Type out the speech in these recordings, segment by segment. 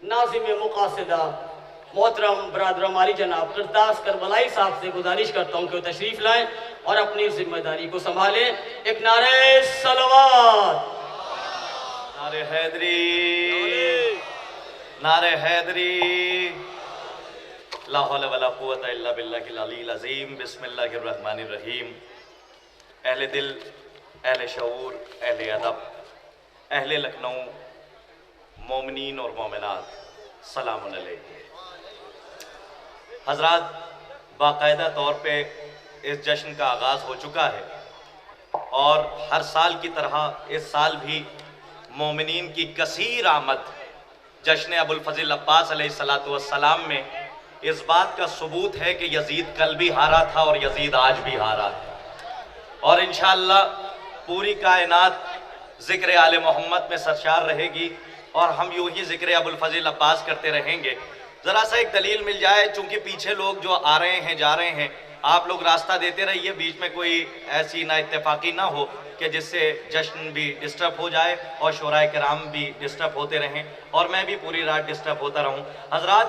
नाज़िम मुक़ासिदा मोहतरम बरादर हमारी जनाब करतास करबलाई साहब से गुजारिश करता हूँ कि वो तशरीफ़ लाएं और अपनी जिम्मेदारी को संभालें। एक नारे सलवात, नारे हैदरी, नारे हैदरी, ला हौला वला कुव्वता इल्ला बिल्लाहिल अलील अज़ीम। बिस्मिल्लाहिर रहमानिर रहीम। अहले दिल, अहले शऊर, अहले अदब, अहले लखनऊ, मोमिनीन और मोमिनात, सलामुन अलैकुम। हज़रात, बाकायदा तौर पे इस जश्न का आगाज़ हो चुका है और हर साल की तरह इस साल भी मोमिनीन की कसीर आमद जश्न अबुल फज़ल अब्बास अलैहिस्सलातु वस्सलाम में इस बात का सबूत है कि यजीद कल भी हारा था और यजीद आज भी हारा है। और इंशाअल्लाह पूरी कायनात ज़िक्र आले मोहम्मद में सरशार रहेगी और हम यूं ही ज़िक्र अबुल फज़ल अब्बास करते रहेंगे। ज़रा सा एक दलील मिल जाए, चूँकि पीछे लोग जो आ रहे हैं जा रहे हैं, आप लोग रास्ता देते रहिए, बीच में कोई ऐसी ना इत्तेफाकी ना हो कि जिससे जश्न भी डिस्टर्ब हो जाए और शोराए किराम भी डिस्टर्ब होते रहें और मैं भी पूरी रात डिस्टर्ब होता रहूं। हज़रात,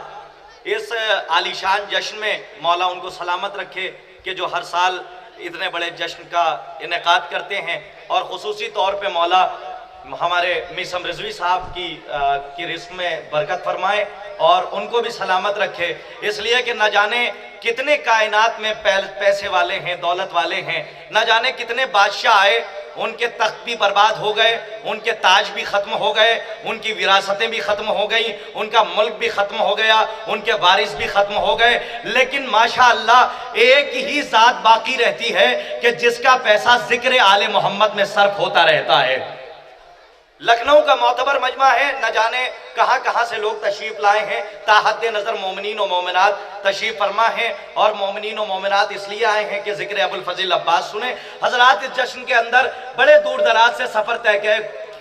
इस आलीशान जश्न में मौला उनको सलामत रखे कि जो हर साल इतने बड़े जश्न का इनेकाद करते हैं और ख़ुसूसी तौर पे मौला हमारे मीसम रिजवी साहब की रिस्क में बरकत फरमाए और उनको भी सलामत रखे, इसलिए कि न जाने कितने कायनात में पैसे वाले हैं, दौलत वाले हैं, न जाने कितने बादशाह आए, उनके तख्त भी बर्बाद हो गए, उनके ताज भी ख़त्म हो गए, उनकी विरासतें भी ख़त्म हो गई, उनका मुल्क भी ख़त्म हो गया, उनके वारिस भी ख़त्म हो गए, लेकिन माशाअल्लाह एक ही ज़ात बाकी रहती है कि जिसका पैसा ज़िक्र आले मोहम्मद में सर्फ होता रहता है। लखनऊ का मोतबर मजमा है, न जाने कहाँ कहाँ से लोग तशरीफ़ लाए हैं, ताहद नज़र मोमिनीन और मोमिनात तशरीफ़ फरमा है और मोमिनीन और मोमिनात इसलिए आए हैं कि ज़िक्र अबुल फज़ल अब्बास सुने। हज़रात, इस जश्न के अंदर बड़े दूर दराज से सफ़र तय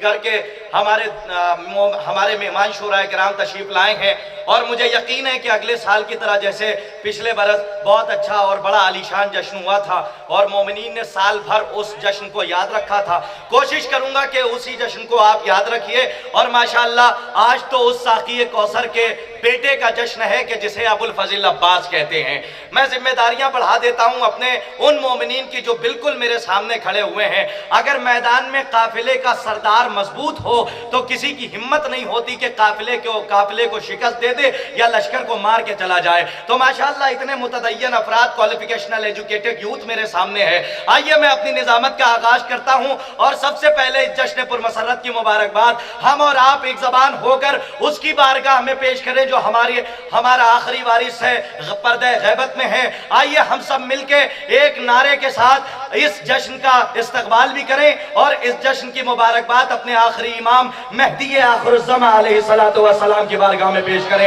करके हमारे मेहमान शोराए किराम तशरीफ़ लाए हैं और मुझे यकीन है कि अगले साल की तरह जैसे पिछले बरस बहुत अच्छा और बड़ा आलीशान जश्न हुआ था और मोमिनीन ने साल भर उस जश्न को याद रखा था, कोशिश करूंगा कि उसी जश्न को आप याद रखिए। और माशाअल्लाह आज तो उस साक़ी कौसर के बेटे का जश्न है कि जिसे अबुल फज़ल अब्बास कहते हैं। मैं जिम्मेदारियां बढ़ा देता हूं अपने उन मोमिनीन की जो बिल्कुल मेरे सामने खड़े हुए हैं। अगर मैदान में काफिले का सरदार मजबूत हो तो किसी की हिम्मत नहीं होती कि काफिले को शिकस्त दे दे या लश्कर को मार के चला जाए। तो माशाअल्लाह इतने मुतदय्यन अफराद, क्वालिफिकेशनल एजुकेटेड यूथ मेरे सामने है। आइए मैं अपनी निजामत का आगाज करता हूं और सबसे पहले इस जश्न पुरमसरत की मुबारकबाद हम और आप एक जबान होकर उसकी बारगाह में पेश करें जो हमारा आखिरी वारिस है, पर्दे गैबत में है। आइए हम सब मिलके एक नारे के साथ इस जश्न का इस्तकबाल भी करें और इस जश्न की मुबारकबाद अपने आखिरी इमाम मेहदी आखिरुज़्ज़मा अलैहिस्सलातु वस्सलाम की बारगाह में पेश करें।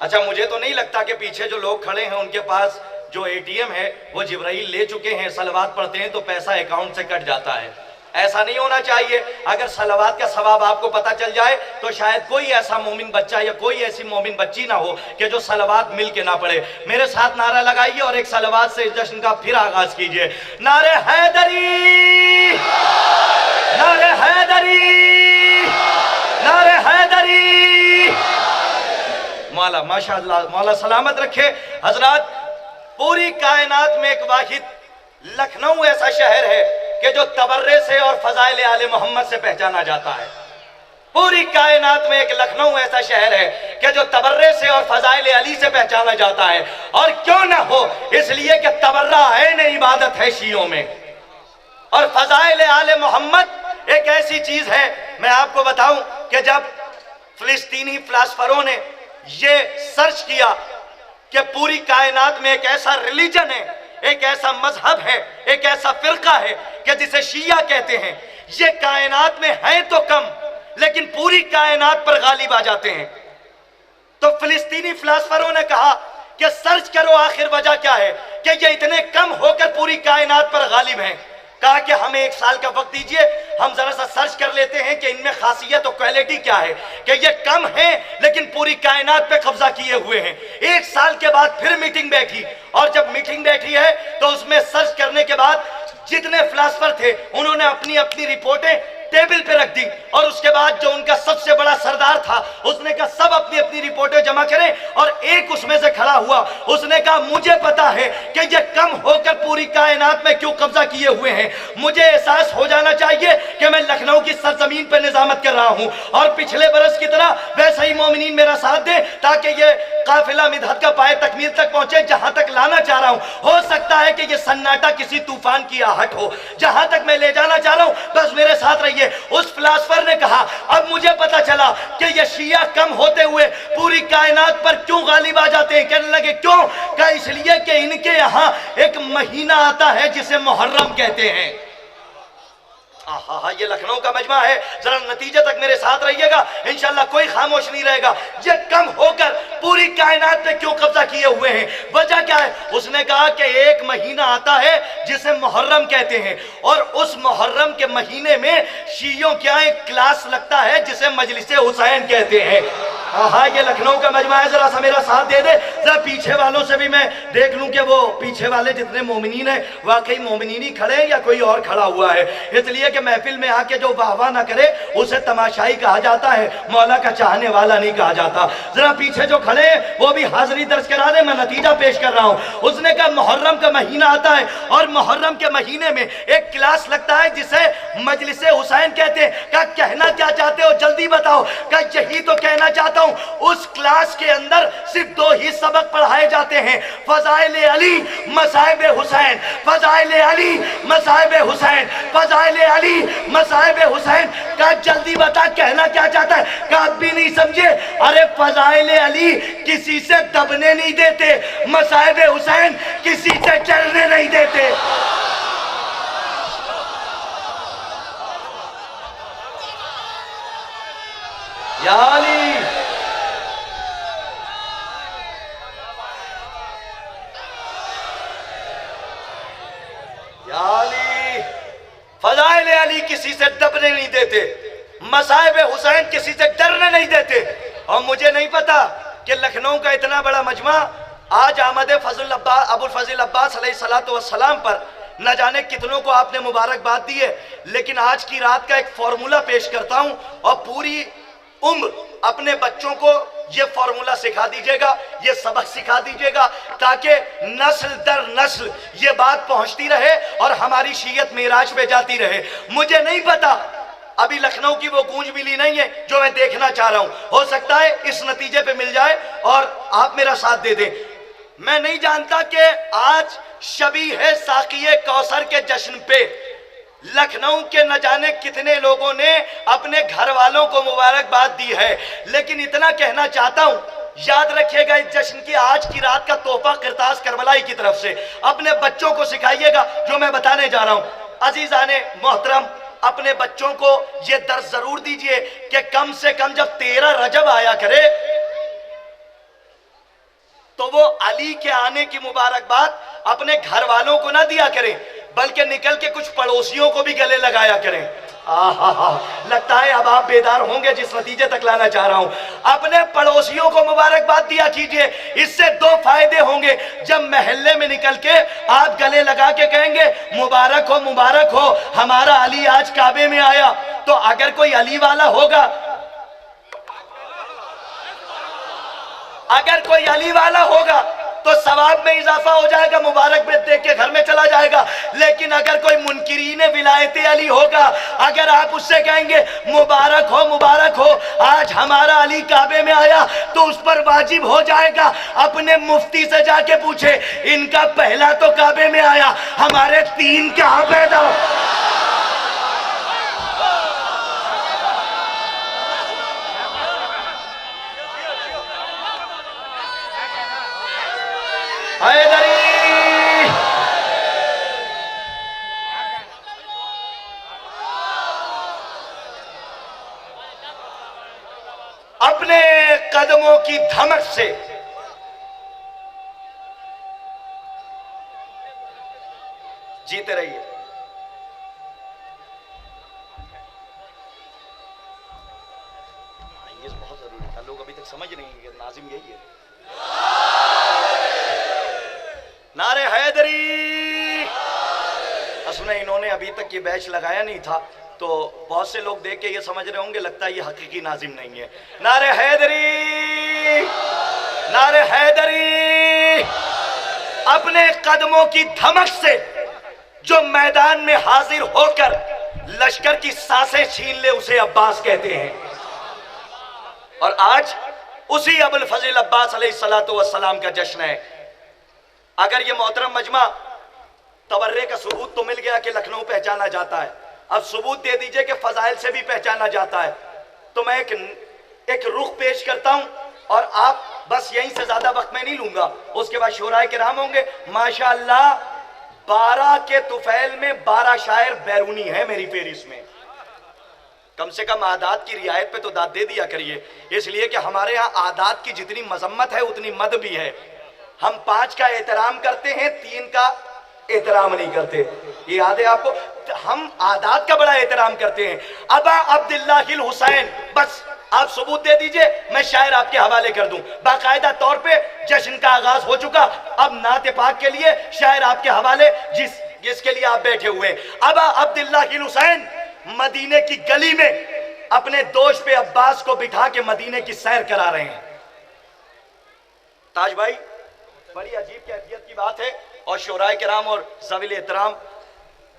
अच्छा, मुझे तो नहीं लगता कि पीछे जो लोग खड़े हैं उनके पास जो एटीएम है वो जिब्राइल ले चुके हैं। सलवात पढ़ते हैं तो पैसा अकाउंट से कट जाता है, ऐसा नहीं होना चाहिए। अगर सलवात का सवाब आपको पता चल जाए तो शायद कोई ऐसा मोमिन बच्चा या कोई ऐसी मोमिन बच्ची ना हो कि जो सलवात मिल के ना पढ़े। मेरे साथ नारा लगाइए और एक सलवात से इस जश्न का फिर आगाज कीजिए। नारे हैदरी, नारे हैदरी, नारे हैदरी। मौला माशाअल्लाह, मौला सलामत रखे। हजरात, पूरी कायनात में एक वाहिद लखनऊ ऐसा शहर है कि जो तबर्रे से और फजाइल आले मोहम्मद से पहचाना जाता है। पूरी कायनात में एक लखनऊ ऐसा शहर है कि जो तबर्रे से और फजाइल अली से पहचाना जाता है। और क्यों ना हो, इसलिए कि तबर्रा ऐन इबादत है शियों में और फजाइल आले मोहम्मद एक ऐसी चीज है। मैं आपको बताऊं कि जब फिलिस्तीनी फिलासफरों ने ये सर्च किया कि पूरी कायनात में एक ऐसा रिलीजन है, एक ऐसा मजहब है, एक ऐसा फिरका है कि जिसे शिया कहते हैं, ये कायनात में है तो कम लेकिन पूरी कायनात पर गालिब आ जाते हैं। तो फिलिस्तीनी फिलासफरों ने कहा कि सर्च करो आखिर वजह क्या है कि ये इतने कम होकर पूरी कायनात पर गालिब हैं। कहा कि हमें एक साल का वक्त दीजिए, हम जरा सा सर्च कर लेते हैं कि इनमें खासियत और क्वालिटी क्या है कि ये कम है लेकिन पूरी कायनात पे कब्जा किए हुए हैं। एक साल के बाद फिर मीटिंग बैठी और जब मीटिंग बैठी है तो उसमें सर्च करने के बाद जितने फिलासफर थे उन्होंने अपनी अपनी रिपोर्टें टेबल पे रख दी और उसके बाद जो उनका सबसे बड़ा सरदार था उसने कहा सब अपनी अपनी रिपोर्टें जमा करें और एक उसमें से खड़ा हुआ, उसने कहा मुझे पता है कि ये कम होकर पूरी कायनात में क्यों कब्जा किए हुए हैं, मुझे एहसास हो जाना चाहिए कि मैं लखनऊ की सरजमीन पर निजामत कर रहा हूं और पिछले बरस की तरह वैसे ही मोमिनीन मेरा साथ दे ताकि ये काफिला मिदहत का पाए तकमील तक पहुंचे जहां तक लाना चाह रहा हूं। हो सकता है कि ये सन्नाटा किसी तूफान की आहट हो, जहां तक मैं ले जाना चाह रहा हूं बस मेरे साथ रहिए। उस फिलासफर ने कहा अब मुझे पता चला कि ये शिया कम होते हुए पूरी कायनात पर क्यों गालिब आ जाते हैं। कहने लगे क्यों? कहा इसलिए कि इनके यहां एक महीना आता है जिसे मुहर्रम कहते हैं। ये लखनऊ का मजमा है, जरा नतीजे तक मेरे साथ रहिएगा, इंशाल्लाह कोई खामोश नहीं रहेगा। ये कम होकर पूरी कायनात पे क्यों कब्जा किए हुए हैं, वजह क्या है? उसने कहा कि एक महीना आता है जिसे मुहर्रम कहते हैं और उस मुहर्रम के महीने में शियों क्या एक क्लास लगता है जिसे मजलिस हुसैन कहते हैं। ये लखनऊ का मजमा है, जरा सा मेरा साथ दे दे, जरा पीछे वालों से भी मैं देख लूं कि वो पीछे वाले जितने मोमिनीन हैं वाकई मोमिनीन ही खड़े हैं या कोई और खड़ा हुआ है। इसलिए कि महफिल में आके जो वाह वाह ना करे उसे तमाशाई कहा जाता है, मौला का चाहने वाला नहीं कहा जाता। जरा पीछे जो खड़े हैं वो भी हाजिरी दर्ज करा दे, मैं नतीजा पेश कर रहा हूं। उसने कहा मुहर्रम का महीना आता है और मुहर्रम के महीने में एक क्लास लगता है जिसे मजलिस हुसैन कहते हैं। कहा कहना क्या चाहते हो जल्दी बताओ। कहा यही तो कहना चाहता हूं, उस क्लास के अंदर सिर्फ दो ही सबक पढ़ाए जाते हैं, फजाइल अली मसाइब हुसैन, फजाइल अली मसाइब हुसैन, फजाइल अली मसाइब हुसैन। का जल्दी बता कहना क्या चाहता है? का आप भी नहीं समझे? अरे फजाइल अली किसी से दबने नहीं देते, मसाइब हुसैन किसी से चलने नहीं देते। या अली फजाइल अली किसी से दबने नहीं देते, मसाइब हुसैन किसी से डरने नहीं देते। और मुझे नहीं पता कि लखनऊ का इतना बड़ा मजमा आज आमद अबुल फजल अब्बास अलैहिस्सलातु वस्सलाम पर न जाने कितनों को आपने मुबारकबाद दी है, लेकिन आज की रात का एक फॉर्मूला पेश करता हूं और पूरी उम्र अपने बच्चों को ये फॉर्मूला सिखा दीजिएगा, ये सबक सिखा दीजिएगा ताकि नस्ल दर नस्ल ये बात पहुंचती रहे और हमारी शीयत मेराज पे जाती रहे। मुझे नहीं पता, अभी लखनऊ की वो गूंज मिली नहीं है जो मैं देखना चाह रहा हूं, हो सकता है इस नतीजे पे मिल जाए और आप मेरा साथ दे दें। मैं नहीं जानता कि आज शबी है साकिए कौसर के जश्न पे लखनऊ के न जाने कितने लोगों ने अपने घर वालों को मुबारकबाद दी है, लेकिन इतना कहना चाहता हूं, याद रखिएगा इस जश्न की आज की रात का तोहफा किरतास करबलाई की तरफ से अपने बच्चों को सिखाइएगा जो मैं बताने जा रहा हूं। अजीजाने मोहतरम, अपने बच्चों को यह दर्ज जरूर दीजिए कि कम से कम जब 13 रजब आया करे तो वो अली के आने की मुबारकबाद अपने घर वालों को ना दिया करें, बल्कि निकल के कुछ पड़ोसियों को भी गले लगाया करें। लगता है अब आप बेदार होंगे जिस नतीजे तक लाना चाह रहा हूं। अपने पड़ोसियों को मुबारकबाद दिया कीजिए, इससे दो फायदे होंगे। जब महल्ले में निकल के आप गले लगा के कहेंगे मुबारक हो हमारा अली आज काबे में आया, तो अगर कोई अली वाला होगा, अगर कोई अली वाला होगा तो सवाब में इजाफा हो जाएगा, मुबारक में देख के घर में चला जाएगा। लेकिन अगर कोई मुनकिरीन विलायत अली होगा, अगर आप उससे कहेंगे मुबारक हो आज हमारा अली काबे में आया, तो उस पर वाजिब हो जाएगा अपने मुफ्ती से जाके पूछे इनका पहला तो काबे में आया, हमारे 3 कहां पैदा। अपने कदमों की धमक से जीते रहिए। ये बहुत जरूरी था, लोग अभी तक समझ नहीं है नाजिम यही है। नारे हैदरी। असुने इन्होंने अभी तक ये बैच लगाया नहीं था, تو بہت سے لوگ دیکھ کے یہ سمجھ رہے ہوں گے لگتا ہے یہ حقیقی ناظم نہیں ہے. نعرہ حیدری، نعرہ حیدری. اپنے قدموں کی دھمک سے جو میدان میں حاضر ہو کر لشکر کی سانسیں چھین لے اسے عباس کہتے ہیں. اور آج اسی ابو الفضل عباس علیہ السلام کا جشن ہے. اگر یہ محترم مجمع تورے کا ثبوت تو مل گیا کہ لکھنؤ پہچانا جاتا ہے، اب ثبوت دے دیجئے کہ فضائل سے بھی پہچانا جاتا ہے، تو میں ایک رخ پیش کرتا ہوں اور آپ بس یہیں سے زیادہ وقت میں نہیں لوں گا. اس کے بعد شعراء کرام ہوں گے. ماشاءاللہ 12 کے طفیل میں 12 شاعر بیرونی ہیں میری فہرست میں. کم سے کم عادات کی رعایت پہ تو داد دے دیا کریے، اس لیے کہ ہمارے ہاں عادات کی جتنی مذمت ہے اتنی مد بھی ہے. ہم 5 کا احترام کرتے ہیں، 3 کا احترام نہیں کرتے. یہ یاد ہے آپ کو؟ ہم عادات کا بڑا احترام کرتے ہیں. ابا عبداللہ الحسین، بس آپ ثبوت دے دیجئے، میں شاعر آپ کے حوالے کر دوں. باقاعدہ طور پہ جشن کا آغاز ہو چکا. اب نعت پاک کے لیے شاعر آپ کے حوالے جس کے لیے آپ بیٹھے ہوئے. ابا عبداللہ الحسین مدینے کی گلی میں اپنے دوش پہ عباس کو بٹھا کے مدینے کی سیر کرا رہے ہیں. تاج بھائی بڑی عجیب کیفیت کی بات ہے، اور شعراء کرام اور ذوی احترام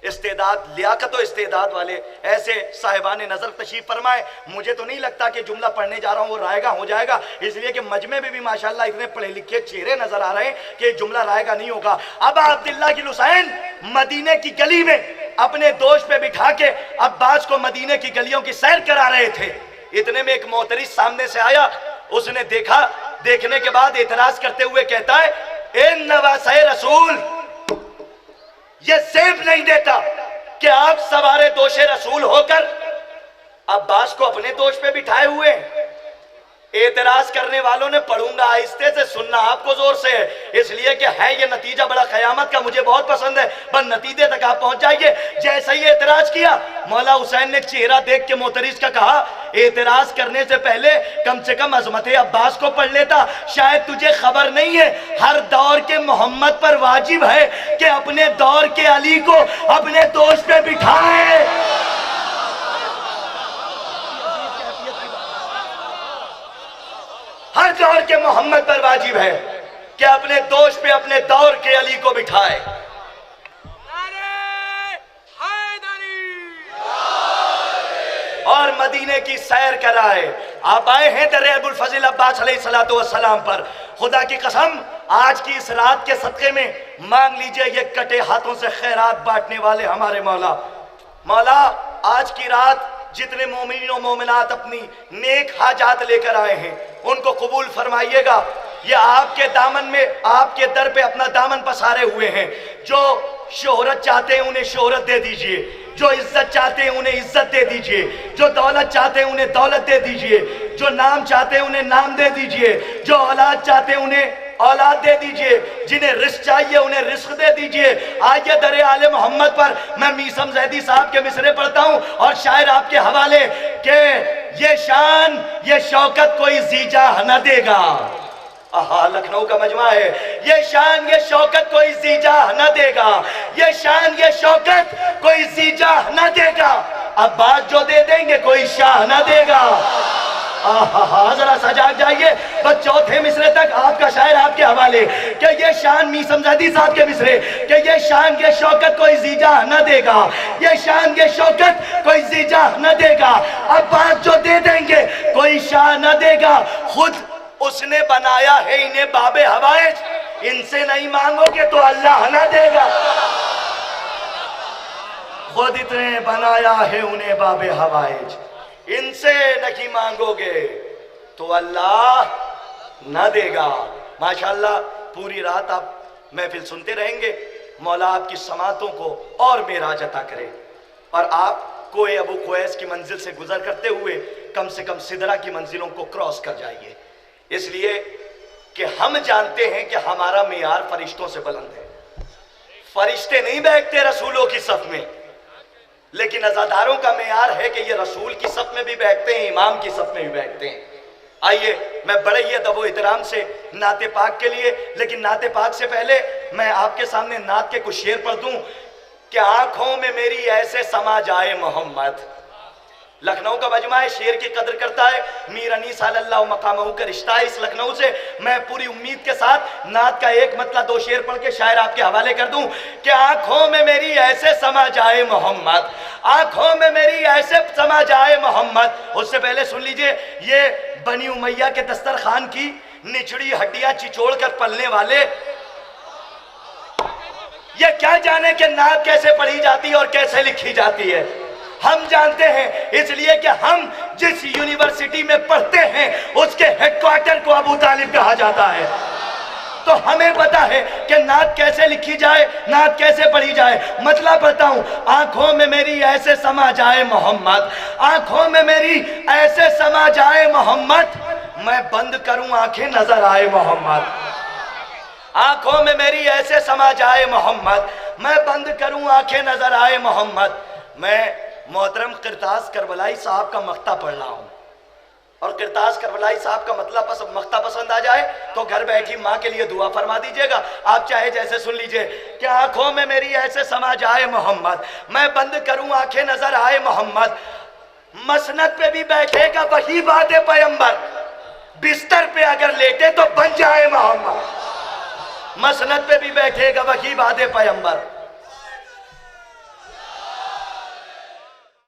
استعداد، لیاقت و استعداد والے ایسے صاحبان نظر تشریف فرمائے. مجھے تو نہیں لگتا کہ جملہ پڑھنے جا رہا ہوں وہ رائے گا ہو جائے گا، اس لیے کہ مجمع میں بھی ماشاءاللہ اتنے پڑھے لکھے چہرے نظر آ رہے ہیں کہ جملہ رائے گا نہیں ہوگا. ابا عبداللہ الحسین مدینے کی گلی میں اپنے دوش پہ بٹھا کے عباس کو مدینے کی گلیوں کی سیر کرا رہے تھے. اتنے میں ایک معترض سامنے سے آیا. اس نے دیکھا، دیکھنے کے بعد اعتراض کرتے ہوئے کہتا ہے، اے نواسۂ رسول، یہ سیب نہیں دیتا کہ آپ سوارے دوش رسول ہو کر عباس کو اپنے دوش پہ بٹھائے ہوئے ہیں. اعتراض کرنے والوں نے پڑھوں گا آہستہ سے، سننا آپ کو زور سے ہے، اس لیے کہ ہے یہ نتیجہ بڑا قیامت کا، مجھے بہت پسند ہے، بس نتیجے تک آپ پہنچ جائیے. جیسے ہی اعتراض کیا، مولا حسین نے چہرہ دیکھ کے معترض کا کہا، اعتراض کرنے سے پہلے کم سے کم عظمت عباس کو پڑھ لیتا. شاید تجھے خبر نہیں ہے، ہر دور کے محمد پر واجب ہے کہ اپنے دور کے علی کو اپنے دوش پہ بٹھائے. ہر دور کے محمد پر واجب ہے کہ اپنے دوش پہ اپنے دور کے علی کو بٹھائے. اور مدینے کی سیر کرائے. آپ آئے ہیں در ابو الفضل عباس علیہ السلام پر. خدا کی قسم آج کی اس رات کے صدقے میں مانگ لیجئے یہ کٹے ہاتھوں سے خیرات بانٹنے والے ہمارے مولا. مولا آج کی رات جتنے مومنین و مومنات اپنی نیک حاجات لے کر آئے ہیں ان کو قبول فرمائیے گا. یہ آپ کے دامن میں، آپ کے در پہ اپنا دامن پسارے ہوئے ہیں. جو شہرت چاہتے ہیں انہیں شہرت دے دیجئے، جو عزت چاہتے ہیں انہیں عزت دے دیجئے، جو دولت چاہتے ہیں انہیں دولت دے دیجئے، جو نام چاہتے ہیں انہیں نام دے دیجئے، جو اولاد چاہتے ہیں انہیں اولاد دے دیجئے، جنہیں رزق چاہیے انہیں رزق دے دیجئے. آئیے در آل محمد پر میں میثم زیدی صاحب کے مصرے پڑھتا ہوں اور شاعر آپ کے حوالے کہ یہ شان یہ شوکت کوئی زیجاہ نہ دے گا. لکھنؤ کا مجمع ہے. یہ شان یہ شوکت کوئی زیجاہ نہ دے گا، یہ شان یہ شوکت کوئی زیجاہ نہ دے گا. اب بات جو دے دیں گے کوئی شاہ نہ دے گا. ذرا سجاگ جائیے بس چوتھے مصرے تک آپ کا شاعر آپ کے حوالے کہ یہ شان میثم زیدی صاحب کے مصرے کہ یہ شان یہ شوکت کوئی زیجاہ نہ دے گا، یہ شان یہ شوکت کوئی زیجاہ نہ دے گا. اب بات جو دے دیں گے کوئی شاہ نہ دے گا. خود اس نے بنایا ہے انہیں باب حوائج، ان سے نہیں مانگو گے تو اللہ نہ دے گا. خود اتنے بنایا ہے انہیں باب حوائج، ان سے نہیں مانگو گے تو اللہ نہ دے گا. ماشاءاللہ پوری رات آپ محفل سنتے رہیں گے. مولا آپ کی سماعتوں کو اور معراج عطا کرے اور آپ کوئے ابو قویس کی منزل سے گزر کرتے ہوئے کم سے کم سدرہ کی منزلوں کو کراس کر جائیے. اس لیے کہ ہم جانتے ہیں کہ ہمارا معیار فرشتوں سے بلند ہے. فرشتے نہیں بیٹھتے رسولوں کی صف میں، لیکن عزاداروں کا معیار ہے کہ یہ رسول کی صف میں بھی بیٹھتے ہیں، امام کی صف میں بھی بیٹھتے ہیں. آئیے میں بڑے ہی ادب و احترام سے نعت پاک کے لیے، لیکن نعت پاک سے پہلے میں آپ کے سامنے نعت کے کچھ شعر پڑھ دوں کہ آنکھوں میں میری ایسے سما جائے محمد. لکھنؤ کا مجمع ہے، شعر کی قدر کرتا ہے، میر انیس صلی اللہ مقامہ کا رشتہ ہے اس لکھنؤ سے. میں پوری امید کے ساتھ نعت کا ایک مطلع 2 شعر پڑھ کے شاعر آپ کے حوالے کر دوں کہ آنکھوں میں میری ایسے سما جائے محمد، آنکھوں میں میری ایسے سما جائے محمد. اس سے پہلے سن لیجئے، یہ بنی امیہ کے دسترخوان کی نچڑی ہڈیاں چچوڑ کر پلنے والے یہ کیا جانے کہ نعت کیسے پڑھی جاتی ہے اور کیسے لکھی جاتی ہے. ہم جانتے ہیں، اس لیے کہ ہم جس یونیورسٹی میں پڑھتے ہیں اس کے ہیڈ کوارٹر کو ابو طالب کہا جاتا ہے. تو ہمیں پتا ہے کہ نعت کیسے لکھی جائے، نعت کیسے پڑھی جائے. مطلب بتاؤں، آنکھوں میں میری ایسے سما جائے محمد، آنکھوں میں میری ایسے سما جائے محمد، میں بند کروں آنکھیں نظر آئے محمد. آنکھوں میں میری ایسے سما جائے محمد، میں بند کروں آنکھیں نظر آئے محمد. میں محترم قرطاس کربلائی صاحب کا مقطع پڑھ رہا ہوں، اور قرطاس کربلائی صاحب کا مقطع پسند آ جائے تو گھر بیٹھی ماں کے لیے دعا فرما دیجئے گا. آپ چاہے جیسے سن لیجئے کہ آنکھوں میں میری ایسے سما جائے محمد، میں بند کروں آنکھیں نظر آئے محمد. مسند پہ بھی بیٹھے گا وہی بات پیمبر، بستر پہ اگر لیٹے تو بن جائے محمد. مسند پہ بھی بیٹھے گا وہی بات پیمبر.